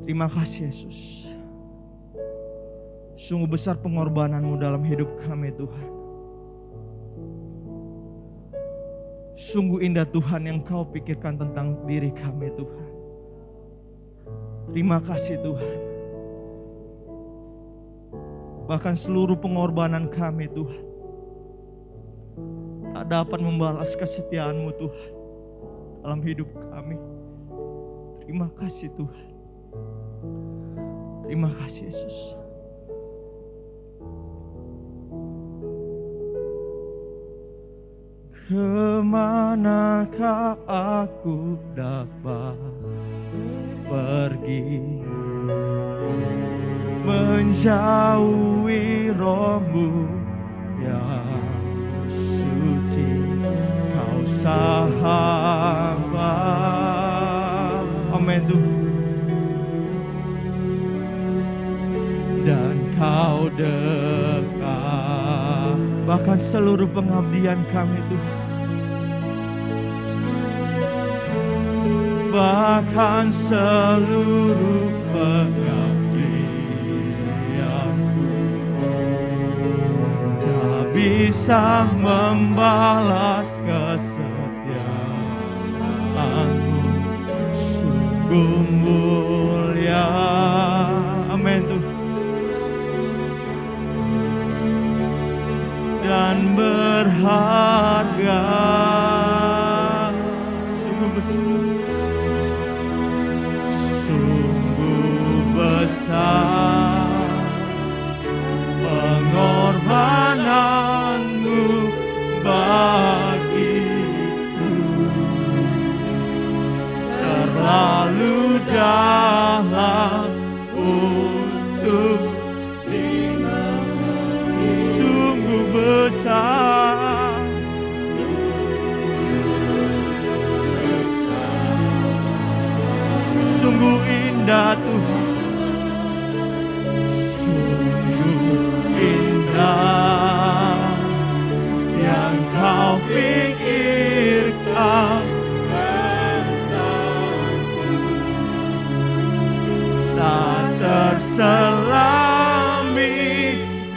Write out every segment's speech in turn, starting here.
Terima kasih Yesus. Sungguh besar pengorbanan-Mu dalam hidup kami Tuhan. Sungguh indah Tuhan yang Kau pikirkan tentang diri kami Tuhan. Terima kasih Tuhan. Bahkan seluruh pengorbanan kami Tuhan tak dapat membalas kesetiaan-Mu Tuhan dalam hidup kami. Terima kasih Tuhan. Terima kasih Yesus. Kemanakah aku dapat pergi, menjauhi Roh-Mu yang suci, Kau sahabat. Amin Tuhan. Dan Kau dekat, bahkan seluruh pengabdian kami Tuhan, bahkan seluruh pengabdianku tak bisa membalas kesetiaan-Mu, sungguh mulia. Amin Tuhan. Dan berharga, sungguh besar pengorbanan-Mu bagiku, terlalu dalam untuk sungguh besar, sungguh indah Tuhan, sungguh indah yang Kau pikirkan tentangku, tak terselami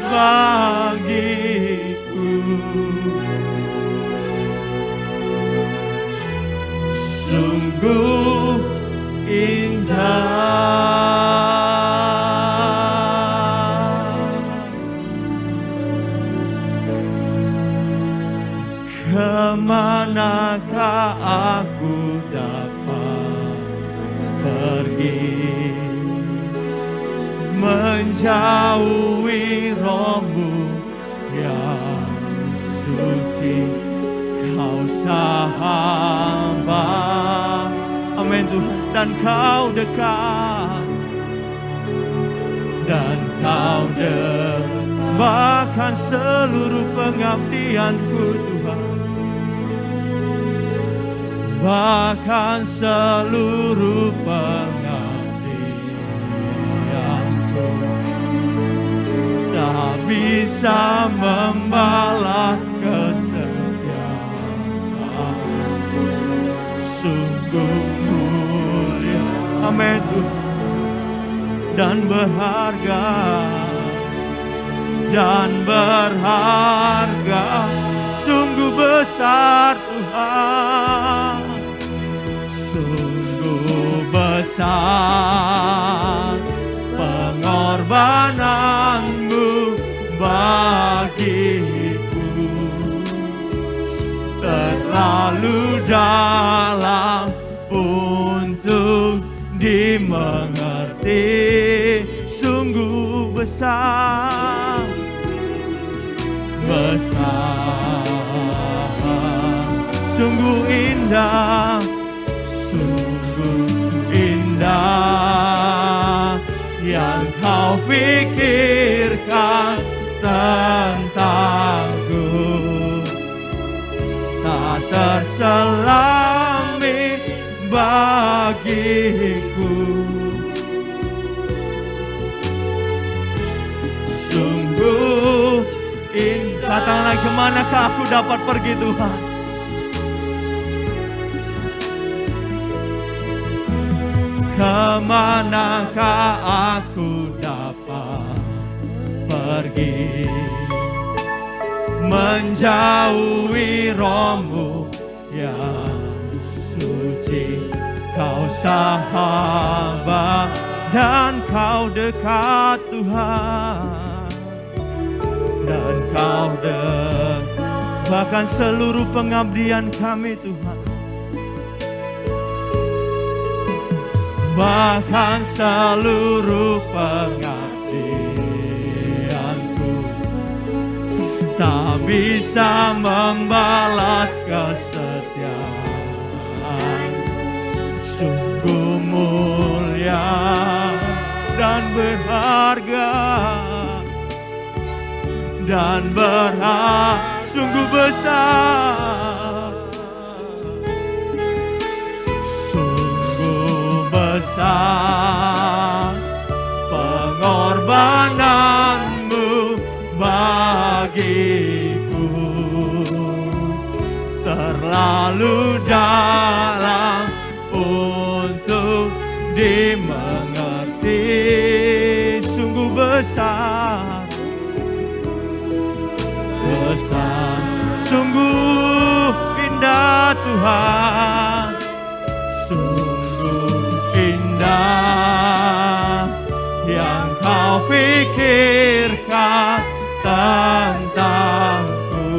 bagiku. Sungguh indah. Kemanakah aku dapat pergi, menjauhi Roh-Mu yang suci, Kau sahabat. Amin Tuhan. Dan Kau dekat, dan Kau dekat, bahkan seluruh pengabdianku Tuhan, bahkan seluruh pengabdianku tak bisa membalas kesetiaan-Mu, sungguh mulia. Amin Tuhan. Dan berharga, dan berharga, sungguh besar Tuhan, sungguh besar pengorbanan-Mu bagiku, terlalu dalam untuk dimengerti, sungguh besar, besar, sungguh indah, sungguh indah yang Kau pikirkan tentangku, tak terselami bagiku. Sungguh indah. Datang lagi, kemanakah aku dapat pergi Tuhan? kemanakah aku dapat pergi, menjauhi roh-Mu yang suci. Kau sahabat dan Kau dekat Tuhan, dan Kau bahkan seluruh pengabdian kami Tuhan, bahkan seluruh pengabdianku tak bisa membalas kesetiaan. Sungguh mulia dan berharga dan sungguh besar, sungguh besar pengorbanan-Mu bagiku, terlalu dalam untuk dimengerti. Sungguh besar, besar, sungguh indah Tuhan, sungguh indah yang Kau pikirkan tentangku,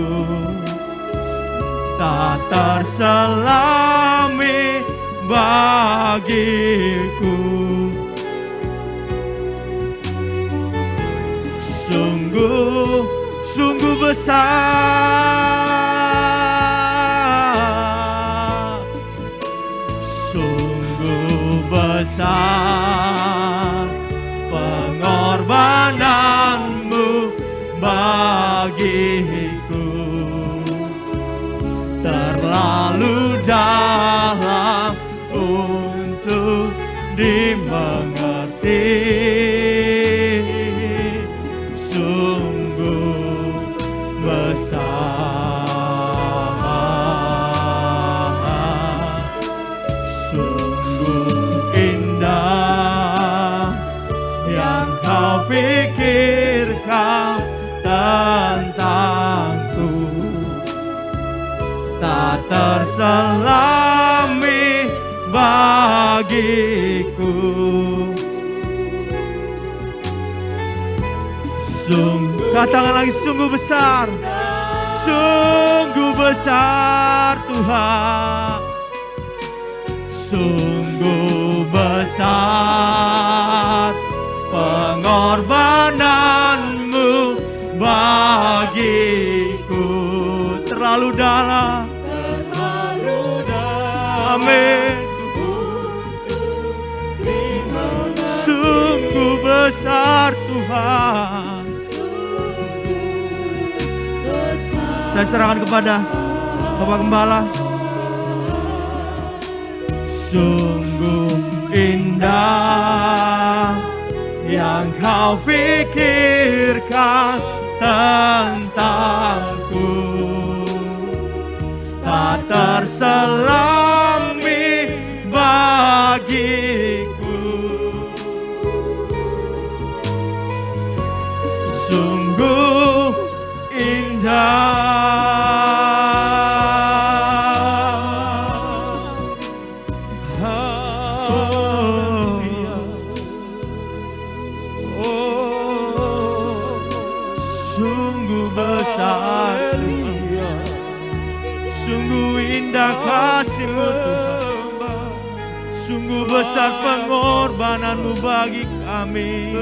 tak terselami bagiku. Sungguh, sungguh besar, sungguh besar pengorbanan-Mu bagiku, terlalu dalam untuk dimengerti. Sungguh besar, sungguh indah yang Kau pikirkan tentangku, tak terselami bagiku. Katakan lagi, sungguh besar, sungguh besar Tuhan, sungguh besar pengorbanan-Mu bagiku, terlalu dalam, amin. Sungguh besar Tuhan. Saya serahkan kepada Bapak Gembala. Sungguh indah yang Kau pikirkan tentangku, tak terselami bagiku. Sungguh indah. Sungguh besar Tuhan, sungguh indah kasih-Mu Tuhan, sungguh besar pengorbanan-Mu bagi kami.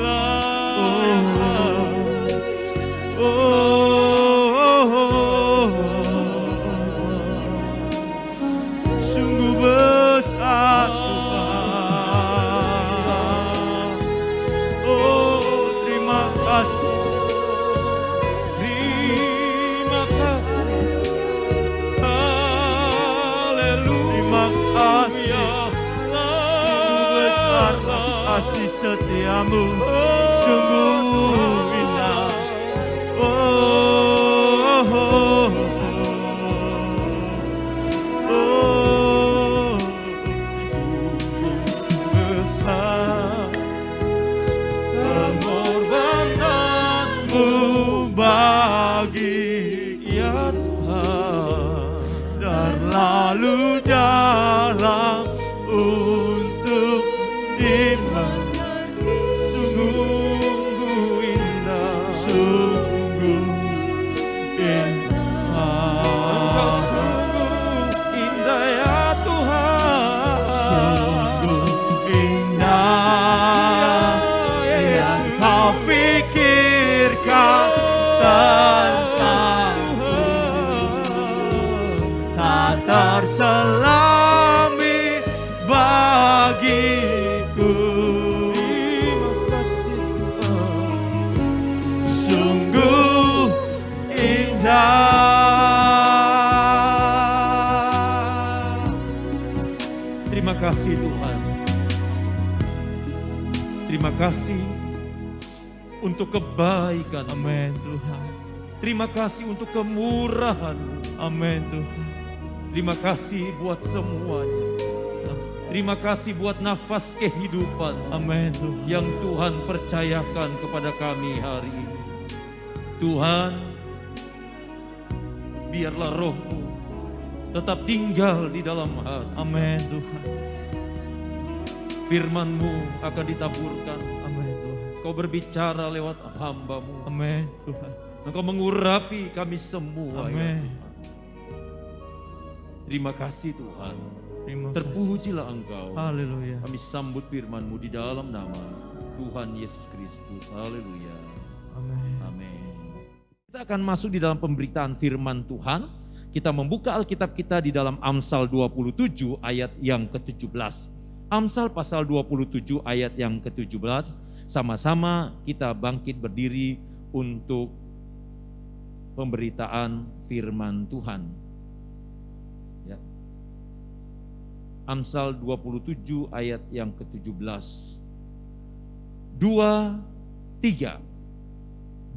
Sungguh besar Tuhan. Terima kasih. Kasih setia-Mu sungguh indah. terlalu dalam untuk dimengerti. Sungguh indah, sungguh indah, sungguh indah ya Tuhan, sungguh indah yang kau pikirkan tentangku, tak terselami bagiku. Sungguh indah. Terima kasih Tuhan. Terima kasih untuk kebaikan. Amin Tuhan. Terima kasih untuk kemurahan. Amin Tuhan. Terima kasih buat semuanya. Terima kasih buat nafas kehidupan. Amin Tuhan. Yang Tuhan percayakan kepada kami hari ini. Tuhan, biarlah Roh-Mu tetap tinggal di dalam hati. Amin Tuhan. Firman-Mu akan ditaburkan. Amin Tuhan. Kau berbicara lewat hamba-Mu. Amin Tuhan. Engkau mengurapi kami semua. Amin. Ya Tuhan. Terima kasih Tuhan. Terpujilah Engkau. Haleluya. Kami sambut firman-Mu di dalam nama Tuhan Yesus Kristus. Haleluya. Amin. Amin. Kita akan masuk di dalam pemberitaan firman Tuhan. Kita membuka Alkitab kita di dalam Amsal 27 ayat yang ke-17. Amsal pasal 27 ayat yang ke-17. Sama-sama kita bangkit berdiri untuk pemberitaan firman Tuhan. Ya. Amsal 27 ayat yang ke-17. 2, 3.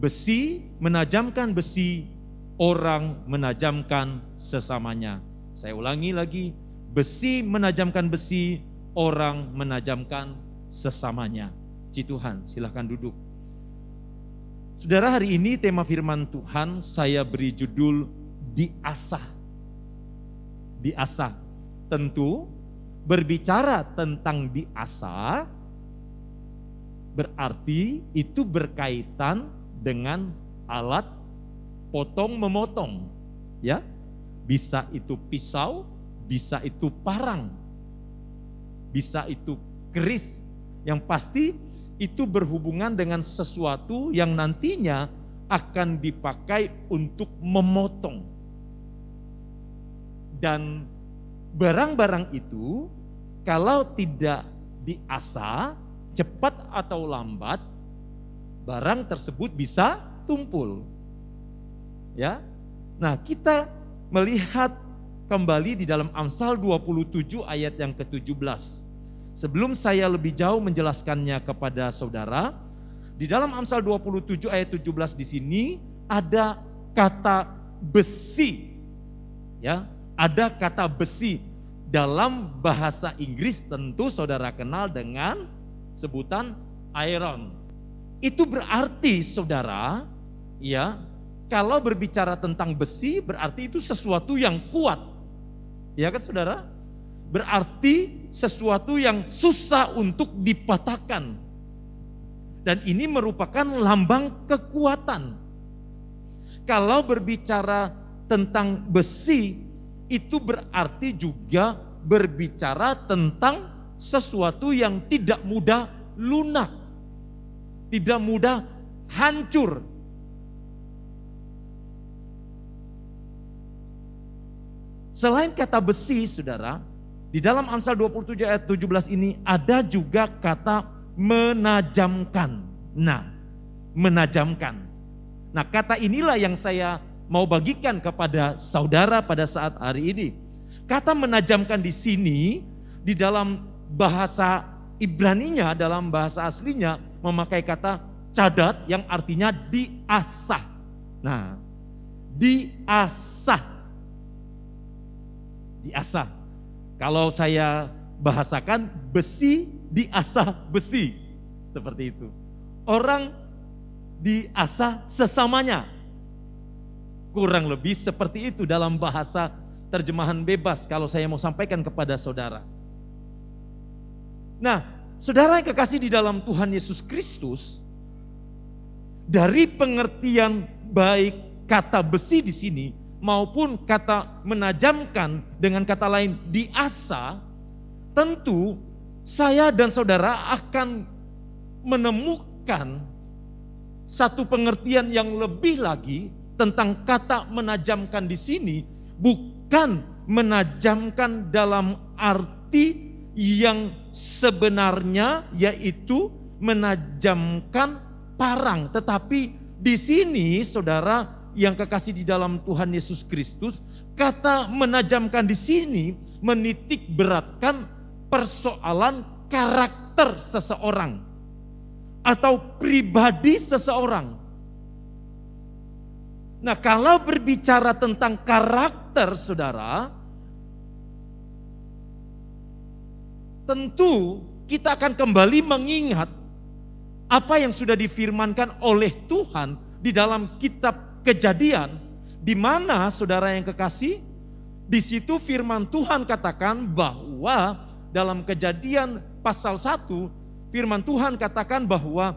Besi menajamkan besi, orang menajamkan sesamanya. Saya ulangi lagi, besi menajamkan besi, orang menajamkan sesamanya. Puji Tuhan, silahkan duduk. Saudara, hari ini tema firman Tuhan saya beri judul diasah. Diasah. Tentu berbicara tentang diasah berarti itu berkaitan dengan alat potong memotong, ya. Bisa itu pisau, bisa itu parang, bisa itu keris. Yang pasti itu berhubungan dengan sesuatu yang nantinya akan dipakai untuk memotong. Dan barang-barang itu kalau tidak diasah, cepat atau lambat, barang tersebut bisa tumpul. Ya. Nah, kita melihat kembali di dalam Amsal 27 ayat yang ke-17. Sebelum saya lebih jauh menjelaskannya kepada saudara, di dalam Amsal 27 ayat 17 di sini ada kata besi. Ya, ada kata besi. Dalam bahasa Inggris tentu saudara kenal dengan sebutan iron. Itu berarti saudara, ya, kalau berbicara tentang besi berarti itu sesuatu yang kuat. Ya kan saudara? Berarti sesuatu yang susah untuk dipatahkan. Dan ini merupakan lambang kekuatan. Kalau berbicara tentang besi, itu berarti juga berbicara tentang sesuatu yang tidak mudah lunak, tidak mudah hancur. Selain kata besi, saudara, di dalam Amsal 27 ayat 17 ini ada juga kata menajamkan. Nah, menajamkan. Nah, kata inilah yang saya mau bagikan kepada saudara pada saat hari ini. Kata menajamkan di sini, di dalam bahasa Ibraninya, dalam bahasa aslinya, memakai kata cadat yang artinya diasah. Nah, diasah. Diasah. Kalau saya bahasakan, besi diasah besi. Seperti itu. Orang diasah sesamanya. Kurang lebih seperti itu dalam bahasa terjemahan bebas kalau saya mau sampaikan kepada saudara. Nah, saudara yang kekasih di dalam Tuhan Yesus Kristus, dari pengertian baik kata besi di sini maupun kata menajamkan dengan kata lain diasah, tentu saya dan saudara akan menemukan satu pengertian yang lebih lagi tentang kata menajamkan di sini, bukan menajamkan dalam arti yang sebenarnya yaitu menajamkan parang, tetapi di sini saudara yang kekasih di dalam Tuhan Yesus Kristus, kata menajamkan di sini menitik beratkan persoalan karakter seseorang atau pribadi seseorang. Nah, kalau berbicara tentang karakter saudara, tentu kita akan kembali mengingat apa yang sudah difirmankan oleh Tuhan di dalam kitab Kejadian, di mana saudara yang kekasih, di situ firman Tuhan katakan bahwa dalam Kejadian pasal 1, firman Tuhan katakan bahwa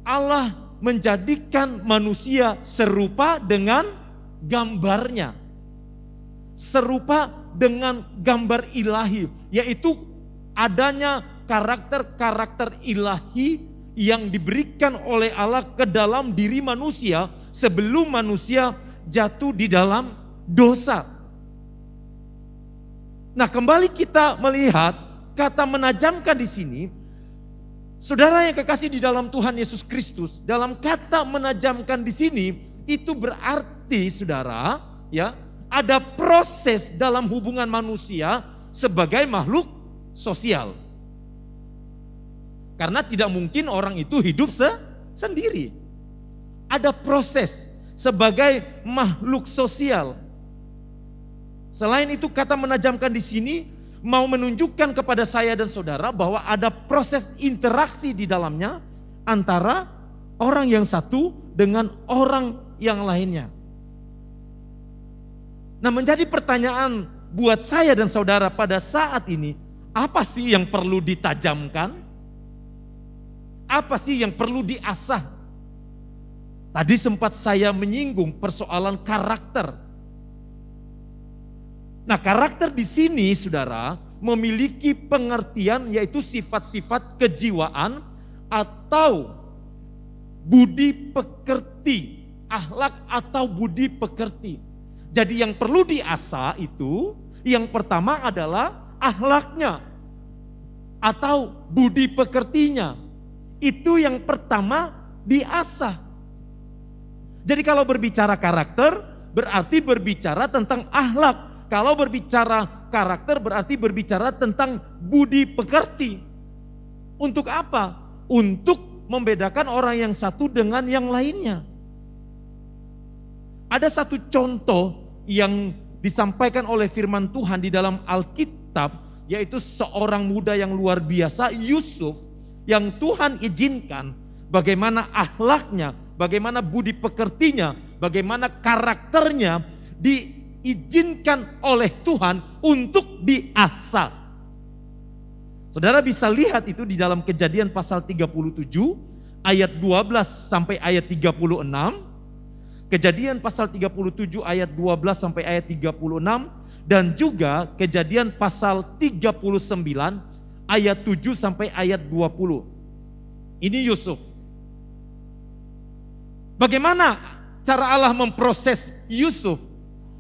Allah menjadikan manusia serupa dengan gambarnya. Serupa dengan gambar ilahi, yaitu adanya karakter-karakter ilahi yang diberikan oleh Allah ke dalam diri manusia sebelum manusia jatuh di dalam dosa. Nah, kembali kita melihat kata menajamkan di sini, saudara yang kekasih di dalam Tuhan Yesus Kristus, dalam kata menajamkan di sini itu berarti saudara, ya, ada proses dalam hubungan manusia sebagai makhluk sosial. Karena tidak mungkin orang itu hidup sendiri. Ada proses sebagai makhluk sosial. Selain itu kata menajamkan di sini mau menunjukkan kepada saya dan saudara bahwa ada proses interaksi di dalamnya antara orang yang satu dengan orang yang lainnya. Nah, menjadi pertanyaan buat saya dan saudara pada saat ini, apa sih yang perlu ditajamkan? Apa sih yang perlu diasah? Tadi sempat saya menyinggung persoalan karakter. Nah, karakter di sini saudara memiliki pengertian yaitu sifat-sifat kejiwaan atau budi pekerti, akhlak atau budi pekerti. Jadi yang perlu diasah itu yang pertama adalah akhlaknya atau budi pekertinya. Itu yang pertama diasah. Jadi kalau berbicara karakter berarti berbicara tentang akhlak. Kalau berbicara karakter berarti berbicara tentang budi pekerti. Untuk apa? Untuk membedakan orang yang satu dengan yang lainnya. Ada satu contoh yang disampaikan oleh firman Tuhan di dalam Alkitab, yaitu seorang muda yang luar biasa, Yusuf, yang Tuhan izinkan bagaimana akhlaknya, bagaimana budi pekertinya, bagaimana karakternya diizinkan oleh Tuhan untuk diasah. Saudara bisa lihat itu di dalam Kejadian pasal 37 ayat 12 sampai ayat 36. Kejadian pasal 37 ayat 12 sampai ayat 36 dan juga Kejadian pasal 39 ayat 7 sampai ayat 20. Ini Yusuf. Bagaimana cara Allah memproses Yusuf?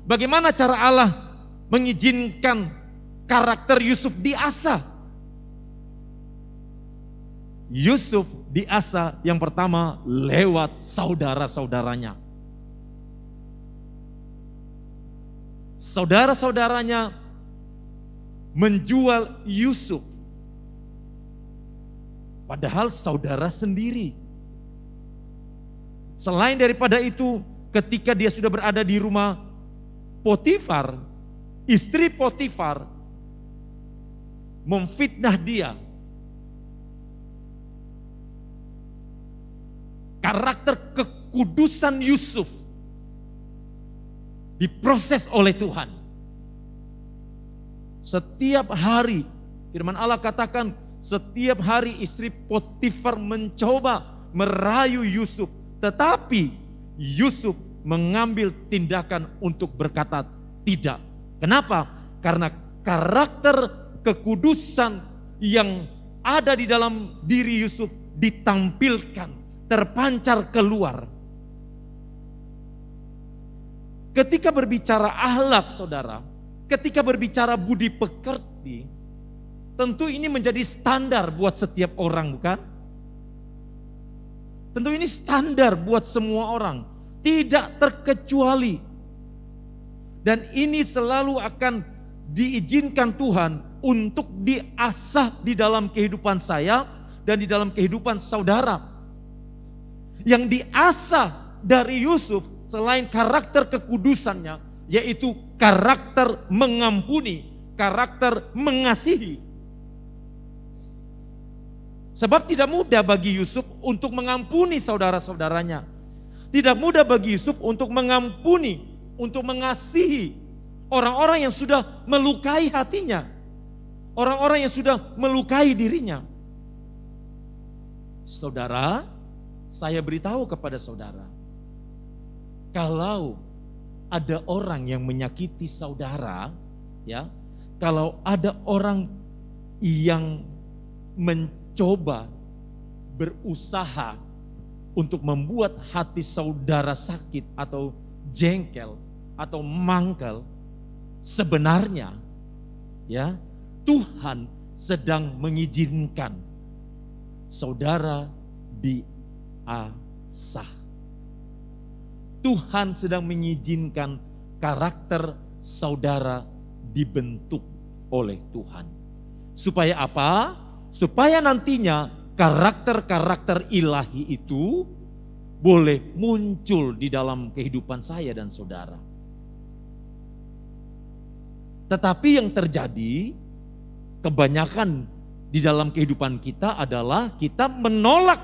Bagaimana cara Allah mengizinkan karakter Yusuf diasah? Yusuf diasah yang pertama lewat saudara-saudaranya. Saudara-saudaranya menjual Yusuf. Padahal saudara sendiri. Selain daripada itu, ketika dia sudah berada di rumah Potifar, istri Potifar memfitnah dia. Karakter kekudusan Yusuf diproses oleh Tuhan. Setiap hari, firman Allah katakan, setiap hari istri Potifar mencoba merayu Yusuf, tetapi Yusuf mengambil tindakan untuk berkata tidak. Kenapa? Karena karakter kekudusan yang ada di dalam diri Yusuf ditampilkan, terpancar keluar. Ketika berbicara akhlak, saudara, ketika berbicara budi pekerti, tentu ini menjadi standar buat setiap orang, bukan? Tentu ini standar buat semua orang, tidak terkecuali. Dan ini selalu akan diizinkan Tuhan untuk diasah di dalam kehidupan saya dan di dalam kehidupan saudara. Yang diasah dari Yusuf selain karakter kekudusannya, yaitu karakter mengampuni, karakter mengasihi. Sebab tidak mudah bagi Yusuf untuk mengampuni saudara-saudaranya. Tidak mudah bagi Yusuf untuk mengampuni, untuk mengasihi orang-orang yang sudah melukai hatinya. Orang-orang yang sudah melukai dirinya. Saudara, saya beritahu kepada saudara, kalau ada orang yang menyakiti saudara, ya, kalau ada orang yang mencoba berusaha untuk membuat hati saudara sakit atau jengkel atau mangkel, sebenarnya ya Tuhan sedang mengizinkan saudara diasah. Tuhan sedang mengizinkan karakter saudara dibentuk oleh Tuhan. Supaya apa? Supaya nantinya karakter-karakter ilahi itu boleh muncul di dalam kehidupan saya dan saudara. Tetapi yang terjadi kebanyakan di dalam kehidupan kita adalah kita menolak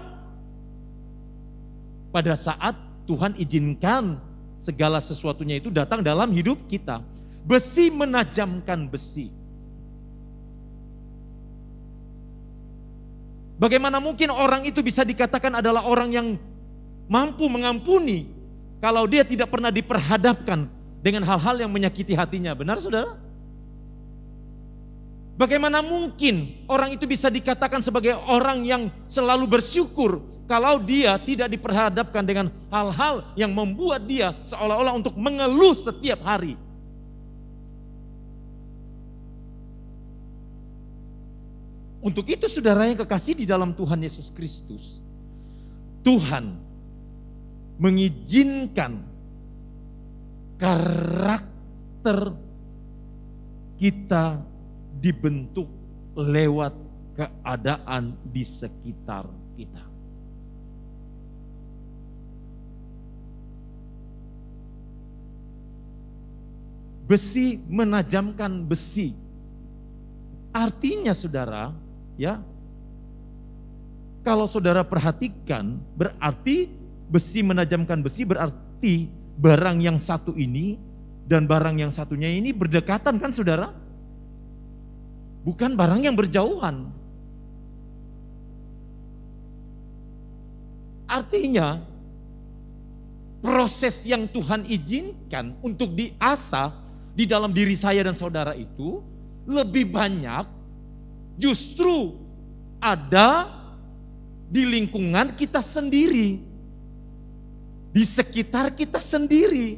pada saat Tuhan izinkan segala sesuatunya itu datang dalam hidup kita. Besi menajamkan besi. Bagaimana mungkin orang itu bisa dikatakan adalah orang yang mampu mengampuni kalau dia tidak pernah diperhadapkan dengan hal-hal yang menyakiti hatinya? Benar, saudara? Bagaimana mungkin orang itu bisa dikatakan sebagai orang yang selalu bersyukur kalau dia tidak diperhadapkan dengan hal-hal yang membuat dia seolah-olah untuk mengeluh setiap hari? Untuk itu saudara yang kekasih di dalam Tuhan Yesus Kristus, Tuhan mengizinkan karakter kita dibentuk lewat keadaan di sekitar kita. Besi menajamkan besi. Artinya saudara, ya, kalau saudara perhatikan, berarti besi menajamkan besi, berarti barang yang satu ini dan barang yang satunya ini berdekatan, kan saudara? Bukan barang yang berjauhan. Artinya proses yang Tuhan izinkan untuk diasah di dalam diri saya dan saudara itu lebih banyak justru ada di lingkungan kita sendiri, di sekitar kita sendiri.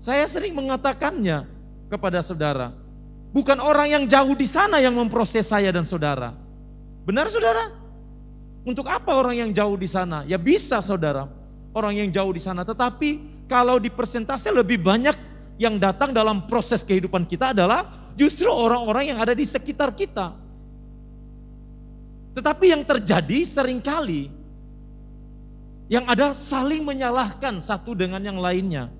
Saya sering mengatakannya kepada saudara, bukan orang yang jauh di sana yang memproses saya dan saudara. Benar saudara? Untuk apa orang yang jauh di sana? Ya bisa saudara, orang yang jauh di sana. Tetapi kalau di persentase lebih banyak yang datang dalam proses kehidupan kita adalah justru orang-orang yang ada di sekitar kita. Tetapi yang terjadi seringkali yang ada saling menyalahkan satu dengan yang lainnya.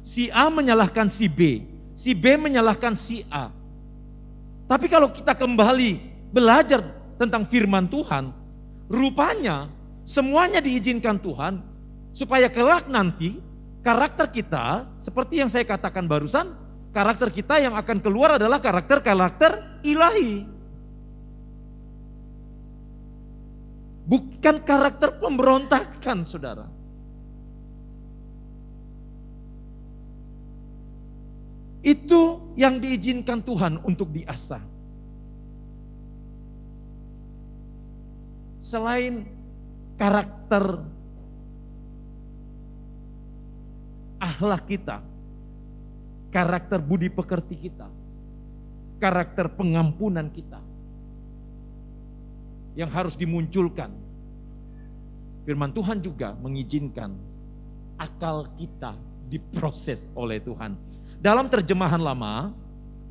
Si A menyalahkan si B menyalahkan si A. Tapi kalau kita kembali belajar tentang firman Tuhan, rupanya Semuanya diizinkan Tuhan supaya kelak nanti karakter kita, seperti yang saya katakan barusan, karakter kita yang akan keluar adalah karakter-karakter ilahi. Bukan karakter pemberontakan, saudara. Itu yang diizinkan Tuhan untuk diasah. Selain karakter akhlak kita, karakter budi pekerti kita, karakter pengampunan kita yang harus dimunculkan. Firman Tuhan juga mengizinkan akal kita diproses oleh Tuhan. Dalam terjemahan lama,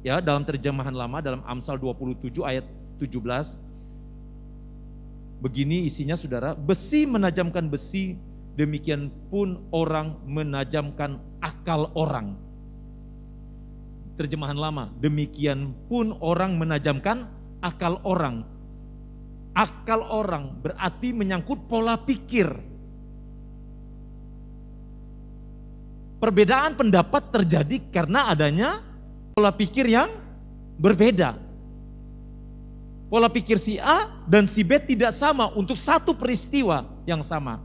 ya, dalam terjemahan lama dalam Amsal 27 ayat 17, begini isinya, saudara, besi menajamkan besi, demikian pun orang menajamkan akal orang. Terjemahan lama, demikian pun orang menajamkan akal orang. Akal orang berarti menyangkut pola pikir. Perbedaan pendapat terjadi karena adanya pola pikir yang berbeda. Pola pikir si A dan si B tidak sama untuk satu peristiwa yang sama.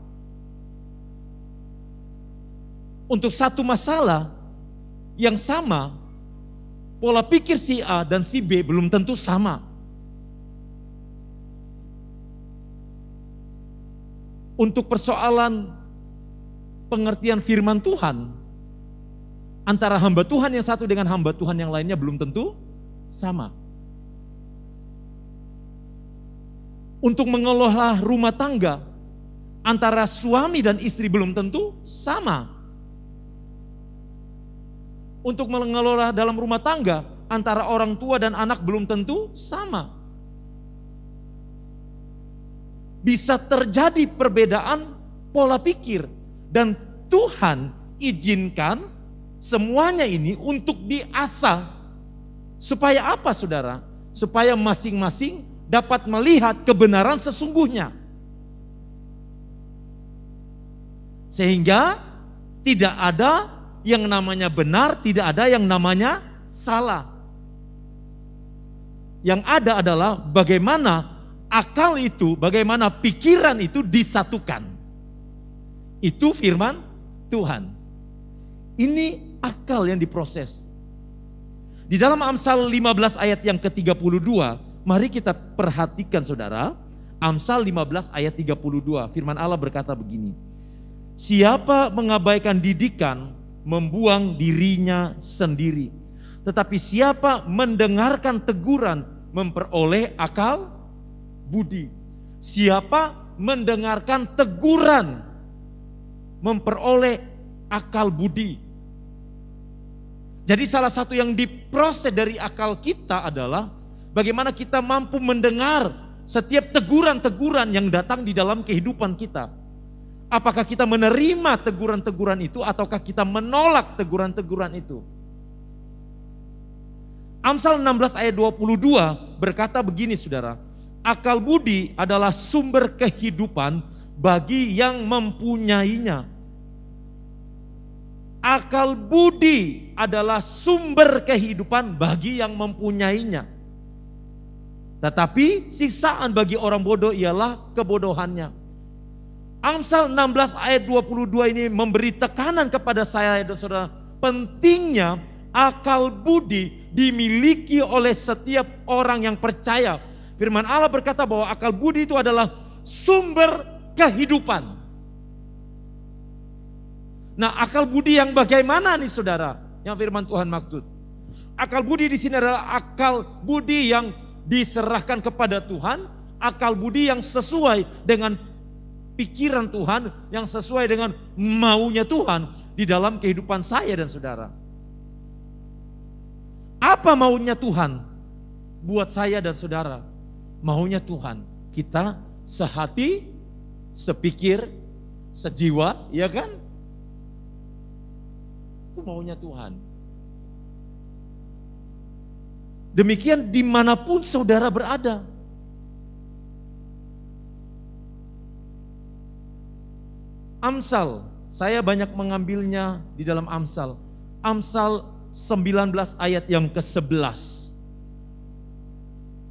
Untuk satu masalah yang sama, pola pikir si A dan si B belum tentu sama. Untuk persoalan pengertian firman Tuhan, antara hamba Tuhan yang satu dengan hamba Tuhan yang lainnya belum tentu sama. Untuk mengelola rumah tangga, antara suami dan istri belum tentu sama. Untuk mengelola dalam rumah tangga, antara orang tua dan anak belum tentu sama. Bisa terjadi perbedaan pola pikir, dan Tuhan izinkan semuanya ini untuk diasah. Supaya apa, saudara? Supaya masing-masing dapat melihat kebenaran sesungguhnya. Sehingga tidak ada yang namanya benar, tidak ada yang namanya salah. Yang ada adalah bagaimana akal itu, bagaimana pikiran itu disatukan. Itu firman Tuhan. Ini akal yang diproses. Di dalam Amsal 15 ayat yang ke-32, mari kita perhatikan, saudara. Amsal 15 ayat 32, firman Allah berkata begini. Siapa mengabaikan didikan, membuang dirinya sendiri. Tetapi siapa mendengarkan teguran, memperoleh akal budi. Siapa mendengarkan teguran, memperoleh akal budi. Jadi salah satu yang diproses dari akal kita adalah bagaimana kita mampu mendengar setiap teguran-teguran yang datang di dalam kehidupan kita. Apakah kita menerima teguran-teguran itu ataukah kita menolak teguran-teguran itu? Amsal 16 ayat 22 berkata begini, saudara. Akal budi adalah sumber kehidupan bagi yang mempunyainya. Akal budi adalah sumber kehidupan bagi yang mempunyainya. Tetapi siksaan bagi orang bodoh ialah kebodohannya. Amsal 16 ayat 22 ini memberi tekanan kepada saya dan saudara. Pentingnya akal budi dimiliki oleh setiap orang yang percaya. Firman Allah berkata bahwa akal budi itu adalah sumber kehidupan. Nah, akal budi yang bagaimana nih, saudara? Yang firman Tuhan maksud. Akal budi di sini adalah akal budi yang diserahkan kepada Tuhan, akal budi yang sesuai dengan pikiran Tuhan, yang sesuai dengan maunya Tuhan di dalam kehidupan saya dan saudara. Apa maunya Tuhan buat saya dan saudara? Maunya Tuhan kita sehati, sepikir, sejiwa, ya kan? Itu maunya Tuhan. Demikian dimanapun saudara berada. Amsal, saya banyak mengambilnya di dalam Amsal. Amsal 19 ayat yang ke-11.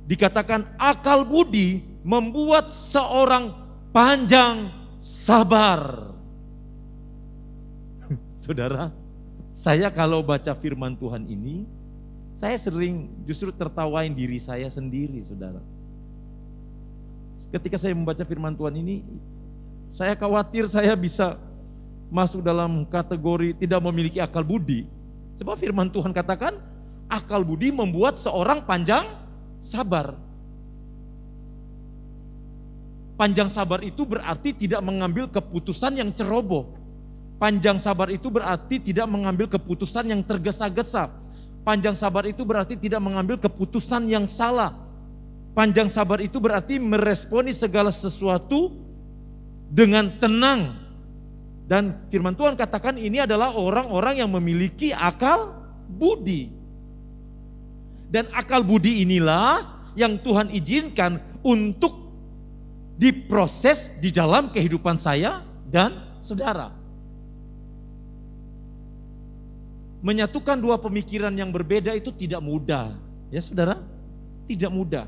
Dikatakan akal budi membuat seorang panjang sabar. Saudara, saya kalau baca firman Tuhan ini, saya sering justru tertawain diri saya sendiri, saudara. Ketika saya membaca firman Tuhan ini, saya khawatir saya bisa masuk dalam kategori tidak memiliki akal budi. Sebab firman Tuhan katakan, akal budi membuat seorang panjang sabar. Panjang sabar itu berarti tidak mengambil keputusan yang ceroboh. Panjang sabar itu berarti tidak mengambil keputusan yang tergesa-gesa. Panjang sabar itu berarti tidak mengambil keputusan yang salah. Panjang sabar itu berarti meresponi segala sesuatu dengan tenang. Dan firman Tuhan katakan ini adalah orang-orang yang memiliki akal budi. Dan akal budi inilah yang Tuhan izinkan untuk diproses di dalam kehidupan saya dan saudara. Menyatukan dua pemikiran yang berbeda itu tidak mudah, ya saudara, tidak mudah.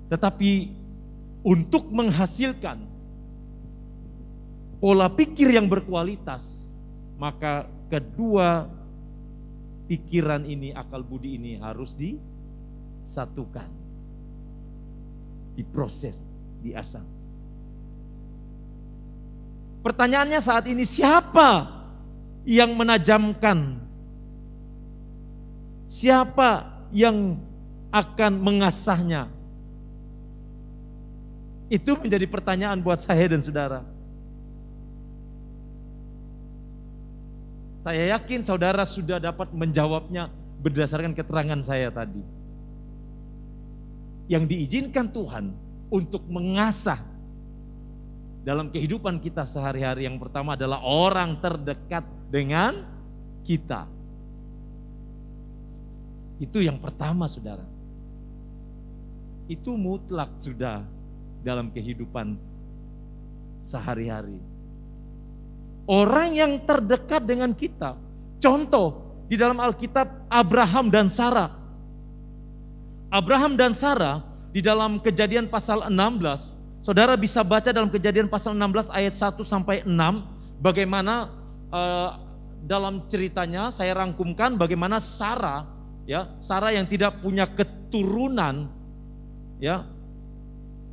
Tetapi untuk menghasilkan pola pikir yang berkualitas, maka kedua pikiran ini, akal budi ini harus disatukan, diproses, diasah. Pertanyaannya saat ini, siapa yang menajamkan? Siapa yang akan mengasahnya? Itu menjadi pertanyaan buat saya dan saudara. Saya yakin saudara sudah dapat menjawabnya berdasarkan keterangan saya tadi. Yang diizinkan Tuhan untuk mengasah dalam kehidupan kita sehari-hari, yang pertama adalah orang terdekat dengan kita. Itu yang pertama, saudara. Itu mutlak sudah dalam kehidupan sehari-hari. Orang yang terdekat dengan kita. Contoh di dalam Alkitab, Abraham dan Sarah. Abraham dan Sarah di dalam Kejadian pasal 16, saudara bisa baca dalam Kejadian pasal 16 ayat 1 sampai 6 bagaimana dalam ceritanya. Saya rangkumkan bagaimana Sarah, ya, Sarah yang tidak punya keturunan, ya,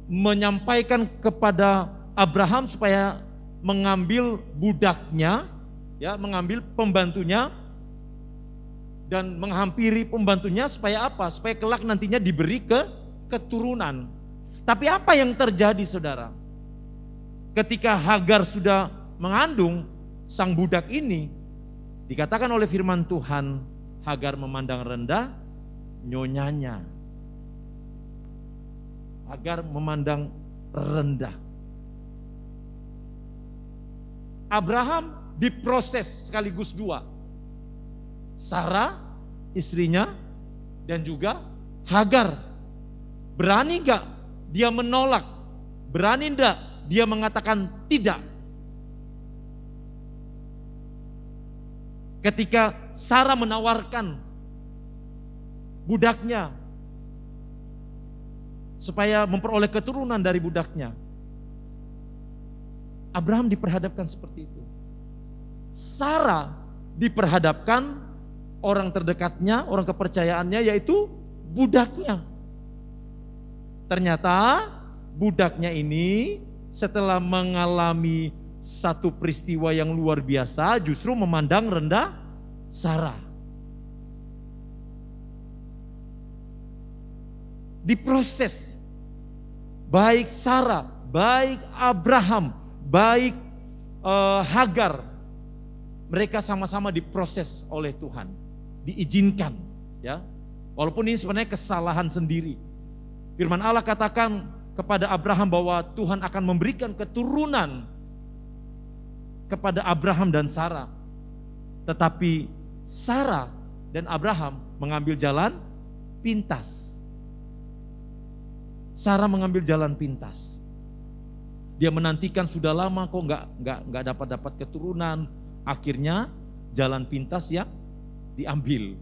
menyampaikan kepada Abraham supaya mengambil budaknya, ya, mengambil pembantunya dan menghampiri pembantunya supaya apa? Supaya kelak nantinya diberi keturunan. Tapi apa yang terjadi, saudara? Ketika Hagar sudah mengandung sang budak ini, dikatakan oleh firman Tuhan, Hagar memandang rendah nyonyanya. Hagar memandang rendah. Abraham diproses sekaligus dua. Sarah, istrinya, dan juga Hagar. Berani gak dia menolak? Berani gak dia mengatakan tidak? Ketika Sarah menawarkan budaknya supaya memperoleh keturunan dari budaknya, Abraham diperhadapkan seperti itu. Sarah diperhadapkan orang terdekatnya, orang kepercayaannya, yaitu budaknya. Ternyata budaknya ini setelah mengalami satu peristiwa yang luar biasa, justru memandang rendah Sarah. Diproses, baik Sarah, baik Abraham, baik Hagar, mereka sama-sama diproses oleh Tuhan, diizinkan, ya. Walaupun ini sebenarnya kesalahan sendiri. Firman Allah katakan kepada Abraham bahwa Tuhan akan memberikan keturunan kepada Abraham dan Sarah. Tetapi Sarah dan Abraham mengambil jalan pintas. Sarah mengambil jalan pintas. Dia menantikan sudah lama kok nggak dapat keturunan. Akhirnya jalan pintas yang diambil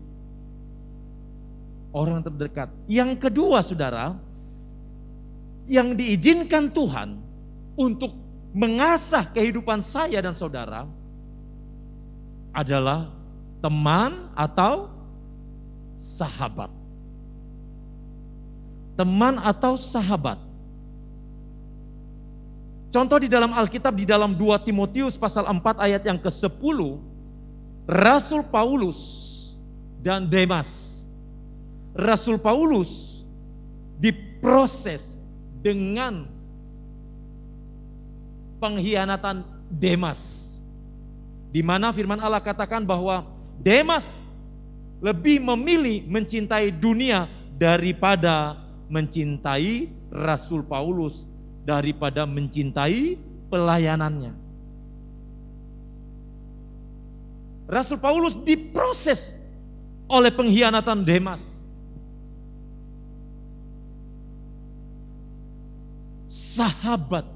orang terdekat. Yang kedua, saudara, yang diizinkan Tuhan untuk mengasah kehidupan saya dan saudara adalah teman atau sahabat. Teman atau sahabat. Contoh di dalam Alkitab, di dalam 2 Timotius pasal 4 ayat yang ke-10, Rasul Paulus dan Demas. Rasul Paulus diproses dengan pengkhianatan Demas. Di mana firman Allah katakan bahwa Demas lebih memilih mencintai dunia daripada mencintai Rasul Paulus, daripada mencintai pelayanannya. Rasul Paulus diproses oleh pengkhianatan Demas. Sahabat.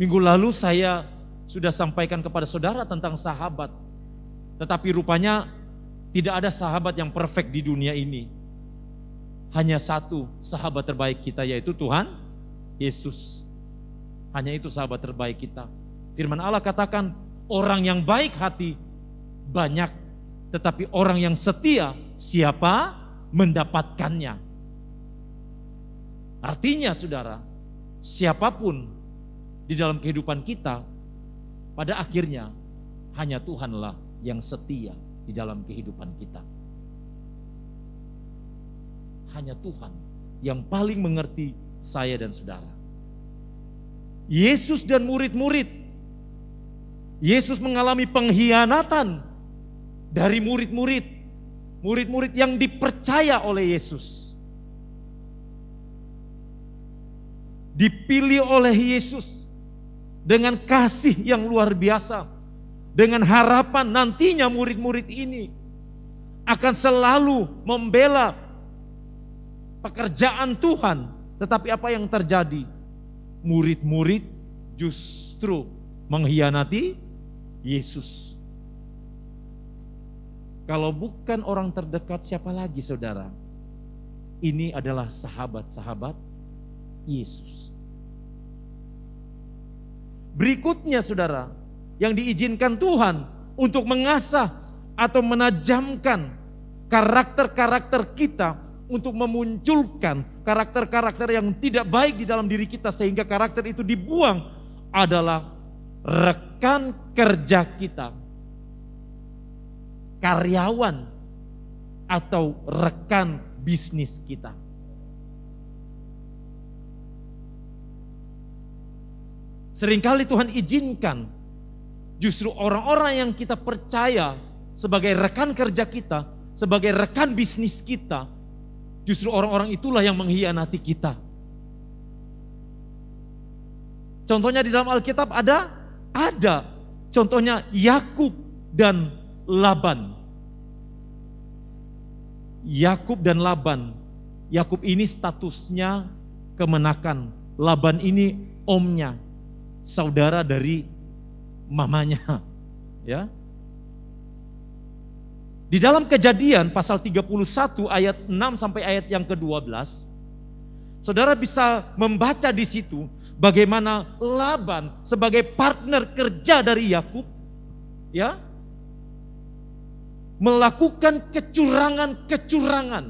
Minggu lalu saya sudah sampaikan kepada saudara tentang sahabat. Tetapi rupanya tidak ada sahabat yang perfect di dunia ini. Hanya satu sahabat terbaik kita, yaitu Tuhan Yesus. Hanya itu sahabat terbaik kita. Firman Allah katakan, orang yang baik hati banyak, tetapi orang yang setia siapa mendapatkannya. Artinya saudara, siapapun di dalam kehidupan kita, pada akhirnya hanya Tuhanlah yang setia di dalam kehidupan kita. Hanya Tuhan yang paling mengerti saya dan saudara. Yesus dan murid-murid, Yesus mengalami pengkhianatan dari murid-murid yang dipercaya oleh Yesus. Dipilih oleh Yesus dengan kasih yang luar biasa, dengan harapan nantinya murid-murid ini akan selalu membela pekerjaan Tuhan. Tetapi apa yang terjadi? Murid-murid justru mengkhianati Yesus. Kalau bukan orang terdekat, siapa lagi saudara? Ini adalah sahabat-sahabat Yesus. Berikutnya saudara, yang diizinkan Tuhan untuk mengasah atau menajamkan karakter-karakter kita, untuk memunculkan karakter-karakter yang tidak baik di dalam diri kita sehingga karakter itu dibuang, adalah rekan kerja kita, karyawan atau rekan bisnis kita. Seringkali Tuhan izinkan justru orang-orang yang kita percaya sebagai rekan kerja kita, sebagai rekan bisnis kita, justru orang-orang itulah yang mengkhianati kita. Contohnya di dalam Alkitab ada. Contohnya Yakub dan Laban. Yakub dan Laban. Yakub ini statusnya kemenakan. Laban ini omnya, saudara dari mamanya, ya. Di dalam Kejadian pasal 31 ayat 6 sampai ayat yang ke-12, saudara bisa membaca di situ bagaimana Laban sebagai partner kerja dari Yakub, ya, melakukan kecurangan.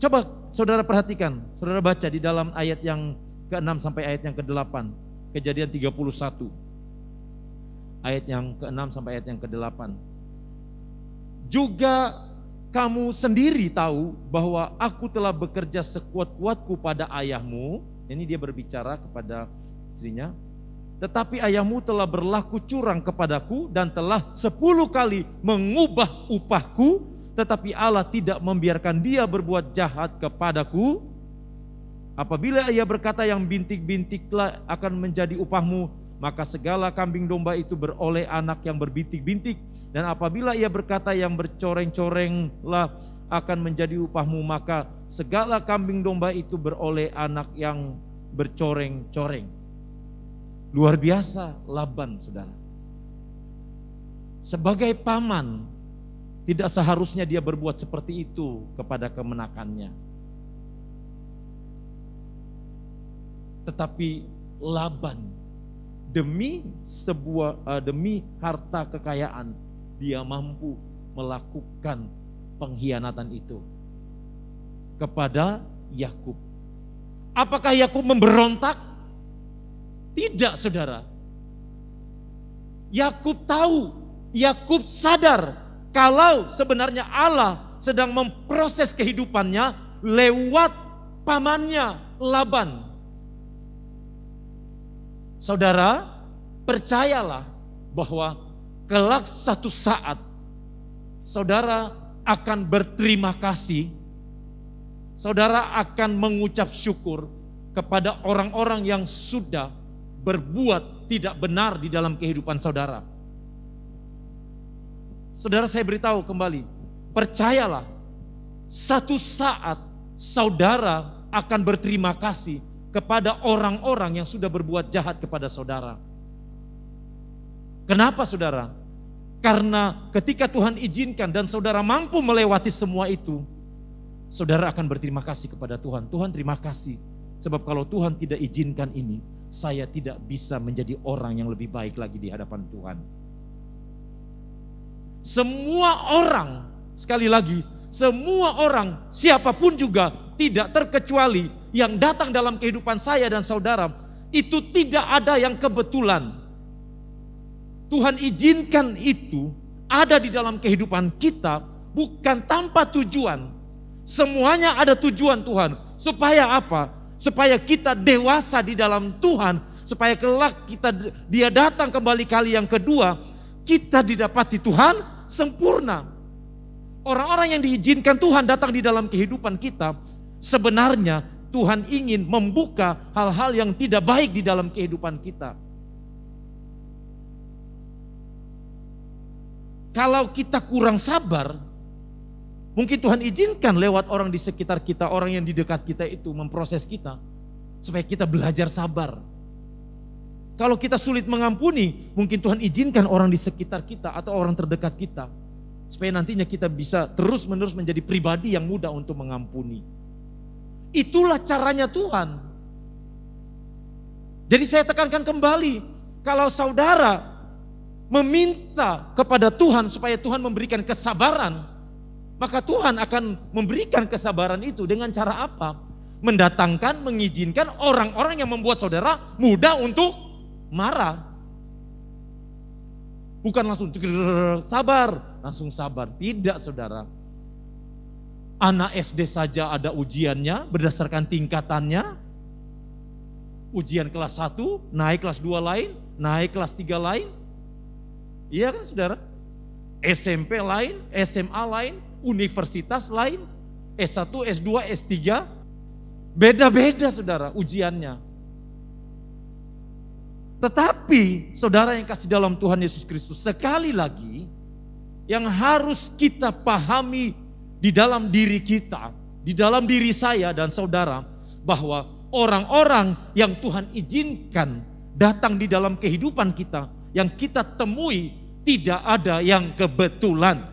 Coba saudara perhatikan, saudara baca di dalam ayat yang ke-6 sampai ayat yang ke-8, Kejadian 31. Ayat yang ke-6 sampai ayat yang ke-8. Juga kamu sendiri tahu bahwa aku telah bekerja sekuat-kuatku pada ayahmu. Ini dia berbicara kepada istrinya. Tetapi ayahmu telah berlaku curang kepadaku dan telah 10 kali mengubah upahku. Tetapi Allah tidak membiarkan dia berbuat jahat kepadaku. Apabila ia berkata yang bintik-bintiklah akan menjadi upahmu, maka segala kambing domba itu beroleh anak yang berbintik-bintik. Dan apabila ia berkata yang bercoreng-corenglah akan menjadi upahmu, maka segala kambing domba itu beroleh anak yang bercoreng-coreng. Luar biasa Laban, saudara. Sebagai paman, tidak seharusnya dia berbuat seperti itu kepada kemenakannya. Tetapi Laban demi harta kekayaan, dia mampu melakukan pengkhianatan itu kepada Yakub. Apakah Yakub memberontak? Tidak, saudara. Yakub tahu, Yakub sadar kalau sebenarnya Allah sedang memproses kehidupannya lewat pamannya Laban. Saudara, percayalah bahwa kelak satu saat saudara akan berterima kasih, saudara akan mengucap syukur kepada orang-orang yang sudah berbuat tidak benar di dalam kehidupan saudara. Saudara, saya beritahu kembali, percayalah, satu saat saudara akan berterima kasih kepada orang-orang yang sudah berbuat jahat kepada saudara. Kenapa, saudara? Karena ketika Tuhan izinkan dan saudara mampu melewati semua itu, saudara akan berterima kasih kepada Tuhan. Tuhan, terima kasih, sebab kalau Tuhan tidak izinkan ini, saya tidak bisa menjadi orang yang lebih baik lagi di hadapan Tuhan. Semua orang, sekali lagi, semua orang, siapapun juga, tidak terkecuali yang datang dalam kehidupan saya dan saudara, itu tidak ada yang kebetulan. Tuhan izinkan itu ada di dalam kehidupan kita bukan tanpa tujuan. Semuanya ada tujuan Tuhan. Supaya apa? Supaya kita dewasa di dalam Tuhan, supaya kelak dia datang kembali kali yang kedua, kita didapati Tuhan sempurna. Orang-orang yang diizinkan Tuhan datang di dalam kehidupan kita, sebenarnya Tuhan ingin membuka hal-hal yang tidak baik di dalam kehidupan kita. Kalau kita kurang sabar, mungkin Tuhan izinkan lewat orang di sekitar kita, orang yang di dekat kita itu memproses kita, supaya kita belajar sabar. Kalau kita sulit mengampuni, mungkin Tuhan izinkan orang di sekitar kita atau orang terdekat kita, supaya nantinya kita bisa terus-menerus menjadi pribadi yang mudah untuk mengampuni. Itulah caranya Tuhan. Jadi saya tekankan kembali, kalau saudara meminta kepada Tuhan supaya Tuhan memberikan kesabaran, maka Tuhan akan memberikan kesabaran itu dengan cara apa? Mendatangkan, mengizinkan orang-orang yang membuat saudara mudah untuk marah. Bukan langsung sabar, langsung sabar. Tidak, saudara. Anak SD saja ada ujiannya berdasarkan tingkatannya. Ujian kelas 1, naik kelas 2 lain, naik kelas 3 lain. Iya kan, saudara? SMP lain, SMA lain, universitas lain, S1, S2, S3. Beda-beda, saudara, ujiannya. Tetapi saudara yang kasih dalam Tuhan Yesus Kristus, sekali lagi yang harus kita pahami di dalam diri kita, di dalam diri saya dan saudara, bahwa orang-orang yang Tuhan izinkan datang di dalam kehidupan kita, yang kita temui, tidak ada yang kebetulan.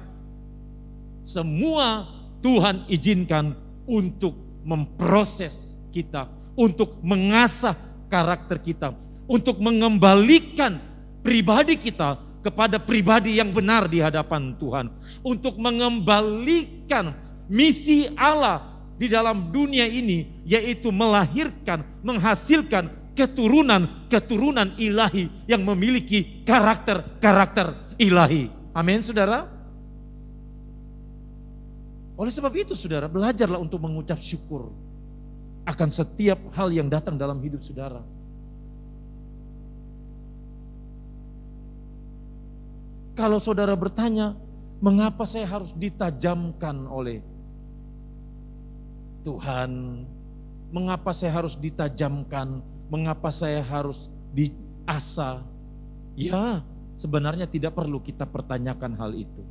Semua Tuhan izinkan untuk memproses kita, untuk mengasah karakter kita, untuk mengembalikan pribadi kita kepada pribadi yang benar di hadapan Tuhan, untuk mengembalikan misi Allah di dalam dunia ini, yaitu melahirkan, menghasilkan keturunan ilahi yang memiliki karakter ilahi. Amin, saudara. Oleh sebab itu, saudara, belajarlah untuk mengucap syukur akan setiap hal yang datang dalam hidup saudara. Kalau saudara bertanya, mengapa saya harus ditajamkan oleh Tuhan? Mengapa saya harus ditajamkan? Mengapa saya harus diasah? Ya, sebenarnya tidak perlu kita pertanyakan hal itu.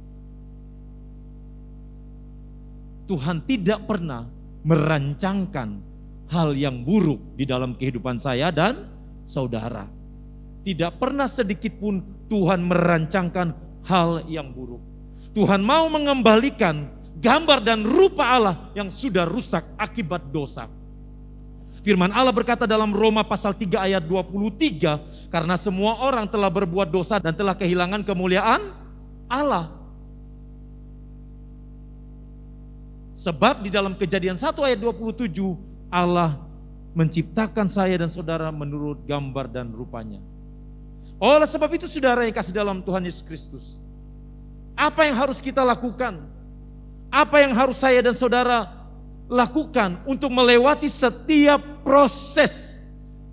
Tuhan tidak pernah merancangkan hal yang buruk di dalam kehidupan saya dan saudara. Tidak pernah sedikit pun Tuhan merancangkan hal yang buruk. Tuhan mau mengembalikan gambar dan rupa Allah yang sudah rusak akibat dosa. Firman Allah berkata dalam Roma pasal 3 ayat 23, karena semua orang telah berbuat dosa dan telah kehilangan kemuliaan Allah. Sebab di dalam Kejadian 1 ayat 27, Allah menciptakan saya dan saudara menurut gambar dan rupanya. Oleh sebab itu saudara yang kasih dalam Tuhan Yesus Kristus, apa yang harus kita lakukan? Apa yang harus saya dan saudara lakukan untuk melewati setiap proses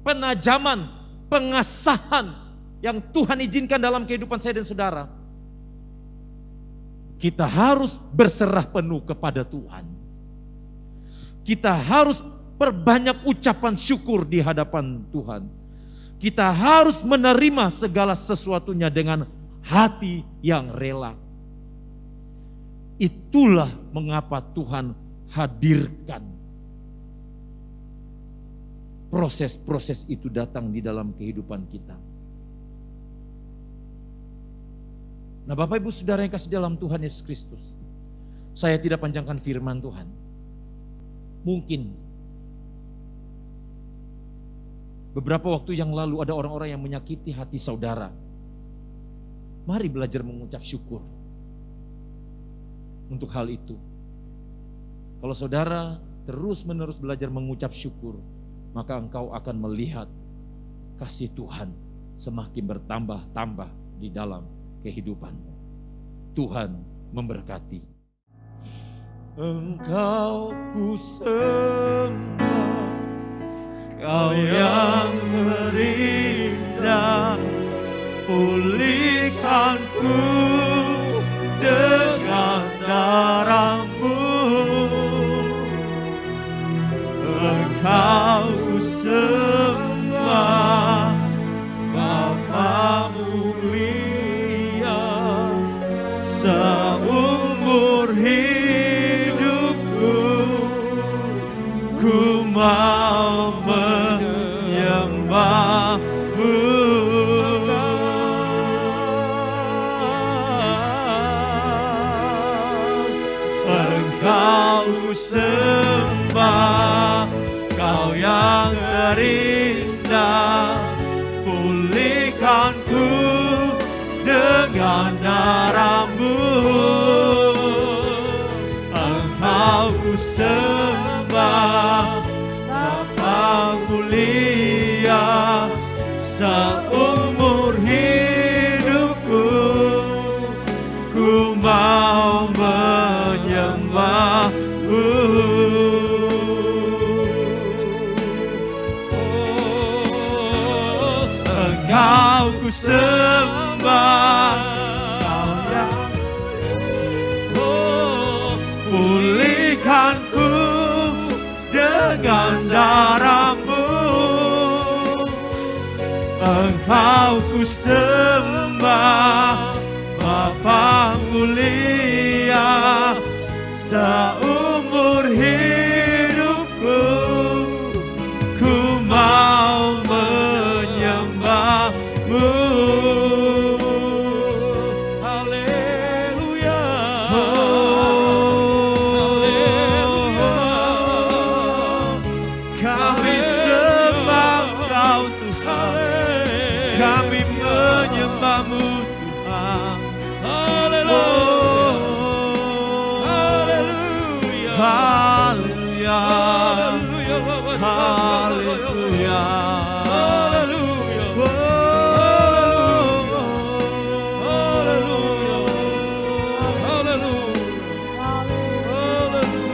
penajaman, pengasahan yang Tuhan izinkan dalam kehidupan saya dan saudara? Kita harus berserah penuh kepada Tuhan. Kita harus perbanyak ucapan syukur di hadapan Tuhan. Kita harus menerima segala sesuatunya dengan hati yang rela. Itulah mengapa Tuhan hadirkan proses-proses itu datang di dalam kehidupan kita. Nah, Bapak Ibu Saudara yang kasih dalam Tuhan Yesus Kristus, saya tidak panjangkan firman Tuhan. Mungkin beberapa waktu yang lalu ada orang-orang yang menyakiti hati saudara. Mari belajar mengucap syukur untuk hal itu. Kalau saudara terus-menerus belajar mengucap syukur, maka engkau akan melihat kasih Tuhan semakin bertambah-tambah di dalam kehidupanmu. Tuhan memberkati. Engkau ku sembah, Kau yang terindah, pulihkanku dengan darah-Mu. Engkau ku sembah, Bapa mulia, seumur hidupku ku mau menyembah-Mu. Engkau sembah, Kau yang terindah, pulihkanku dengan darah-Mu. Engkau sembah, Bapa mulia, seumur hidupku ku mau menyembah-Mu. Engkau ku sembah, Kau yang pulihkanku dengan darah-Mu. Engkau ku sembah, Bapa mulia, seumur hidupku ku mau menyembah-Mu. Haleluya, kami sembah Kau Tuhan, kami menyembah-Mu Tuhan. Haleluya, haleluya, haleluya,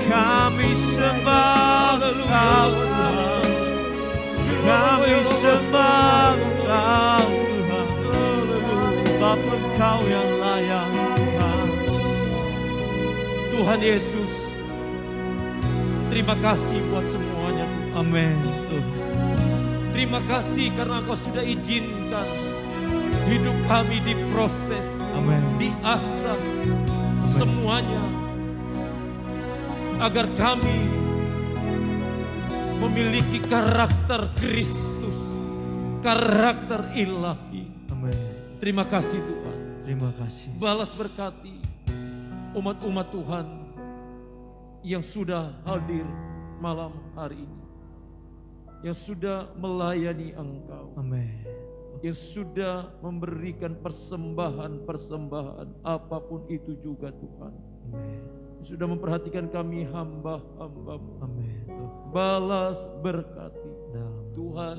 kami sembah Kau Tuhan, kami sembah Kau Tuhan, sebab Engkau yang layak Tuhan. Tuhan Yesus, terima kasih buat semuanya. Amin. Terima kasih karena Engkau sudah izinkan hidup kami diproses, amin, diasah semuanya, agar kami memiliki karakter Kristus, karakter ilahi. Amin. Terima kasih Tuhan. Terima kasih. Balas berkati umat-umat Tuhan yang sudah hadir malam hari ini, yang sudah melayani Engkau, Amin. yang sudah memberikan persembahan-persembahan apapun itu juga Tuhan. Amin. Sudah memperhatikan kami hamba-hamba-Mu. Amin. Balas berkati. Dalam Tuhan,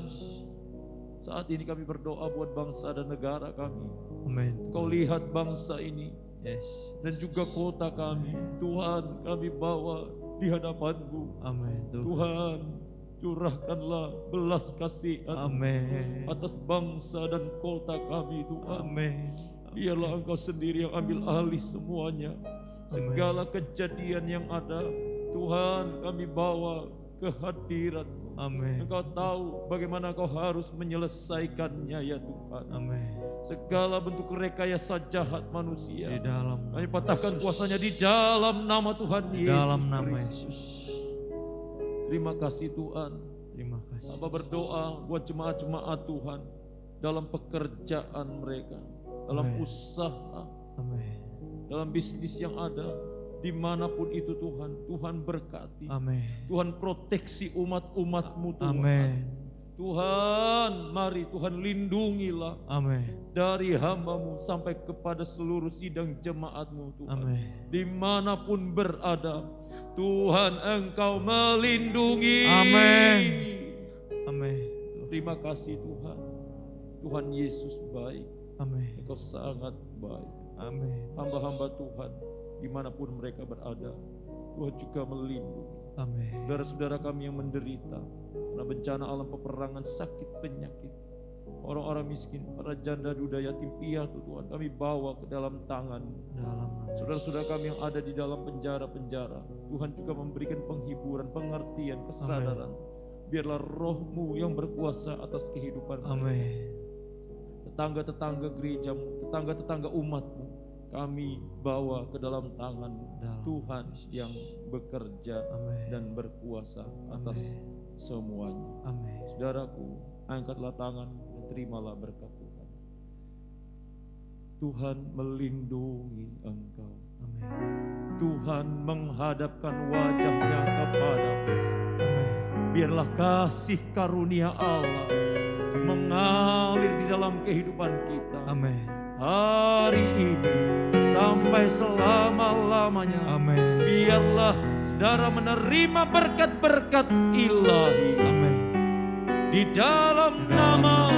saat ini kami berdoa buat bangsa dan negara kami. Amin. Kau lihat bangsa ini Yes. dan juga kota kami. Tuhan, kami bawa di hadapan-Mu. Amin. Tuhan, curahkanlah belas kasihan Amin. atas bangsa dan kota kami Tuhan. Amin. Biarlah Engkau sendiri yang ambil alih semuanya. Segala kejadian yang ada, Tuhan, kami bawa ke hadirat-Mu. Amin. Engkau tahu bagaimana Engkau harus menyelesaikannya ya Tuhan. Amin. Segala bentuk rekayasa jahat Di manusia, dalam kami patahkan kuasanya di dalam nama Tuhan Di Yesus dalam nama Kristus. Yesus. Terima kasih Tuhan. Terima kasih. Hamba berdoa buat jemaat-jemaat Tuhan dalam pekerjaan mereka, dalam Amin. usaha, Amin. dalam bisnis yang ada, dimanapun itu Tuhan, Tuhan berkati. Amin. Tuhan proteksi umat-umat-Mu Tuhan. Amin. Tuhan, mari Tuhan lindungilah Amin. dari hamba-Mu sampai kepada seluruh sidang jemaat-Mu Tuhan. Amin. Dimanapun berada, Tuhan Engkau melindungi. Amin. Amin. Terima kasih Tuhan. Tuhan Yesus baik. Amin. Engkau sangat baik. Amin. Hamba-hamba Tuhan, dimanapun mereka berada, Tuhan juga melindungi. Amin. Saudara-saudara kami yang menderita karena bencana alam, peperangan, sakit, penyakit, orang-orang miskin, para janda, duda, yatim piatu, Tuhan kami bawa ke dalam tangan. Dalam nama Saudara-saudara kami yang ada di dalam penjara-penjara, Tuhan juga memberikan penghiburan, pengertian, kesadaran. Biarlah Roh-Mu yang berkuasa atas kehidupan mereka. Amin. Tetangga-tetangga gereja-Mu, tetangga-tetangga umat-Mu, kami bawa ke dalam tangan-Mu. Dalam Tuhan yang bekerja Amin. dan berkuasa atas semuanya. Amin. Saudaraku, angkatlah tangan dan terimalah berkat Tuhan. Tuhan melindungi engkau. Amin. Tuhan menghadapkan wajahnya kepadamu. Amin. Biarlah kasih karunia Allah mengalir di dalam kehidupan kita. Amin. Hari ini sampai selama-lamanya. Amin. Biarlah saudara menerima berkat-berkat ilahi. Amin. Di dalam nama